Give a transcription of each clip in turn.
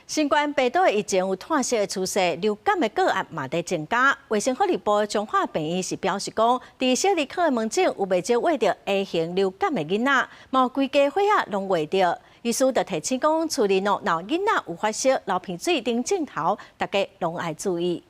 新冠病毒疫情有褪色的趨勢，流感的個案嘛在增加。衛生福利部彰化病院是表示講，在小兒科的門診有未少餵到 A 型流感的囡仔，毛規家伙仔攏餵到。醫師就提醒講，處理若囡仔有發燒、流鼻水等症頭，大家攏愛注意。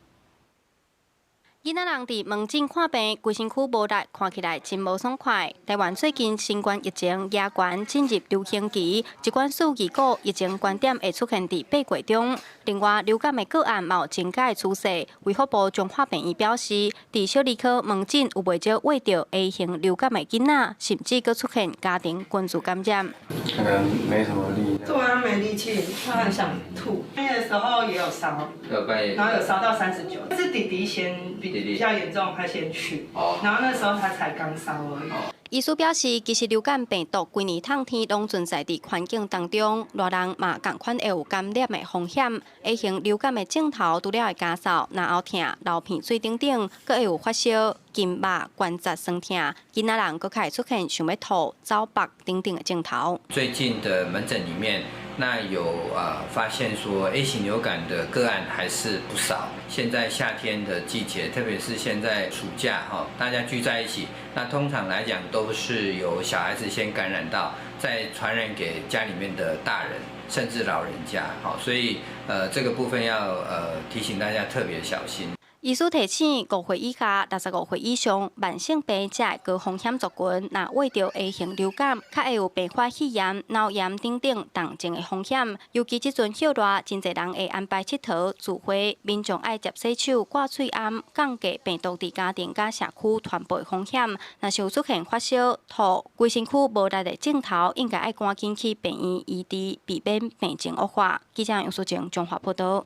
囡仔人佇門診看病，規身軀無力，看起來真無爽快。台灣最近新冠疫情野懸進入流行期，疾管署預估疫情觀點會出現佇8月中。另外，流感的個案嘛有增加的趨勢。衛福部彰化病院表示，佇小兒科門診有未少餵到 A 型流感的囡仔，甚至佫出現家庭群組感染。可能沒什麼力。突然沒力氣，他很想吐。那個時候也有燒，然後有燒到39，是弟弟先比較嚴重，他先去，然後那時候他才剛燒而已。醫師表示，其實流感病毒規年冬天攏存在佇環境當中，熱人嘛同款會有感染的風險。A 型流感的症頭除了會咳嗽、咽喉痛、流鼻水等等，閣會有發燒、筋肉、關節酸痛，囡仔人閣會出現想要吐、走白等等的症頭。最近的門診裡面，那有發現說 A 型流感的個案還是不少。現在夏天的季節，特別是現在暑假大家聚在一起，那通常來講都是由小孩子先感染到，再傳染給家裡面的大人，甚至老人家。所以這個部分要提醒大家特別小心。醫師提醒，5歲以下、65歲以上慢性病者的高風險族群，若餵到 A 型流感，較會有併發肺炎、腦炎等等重症的風險。尤其這陣歇熱，真儕人會安排佚佗、聚會，民眾愛接洗手、掛喙罨，降低病毒佇家庭甲社區傳播的風險。若是有出現發燒、吐、規身軀無力的症頭，應該愛趕緊去病院醫治，避免病情惡化。記者楊淑靜，彰化報道。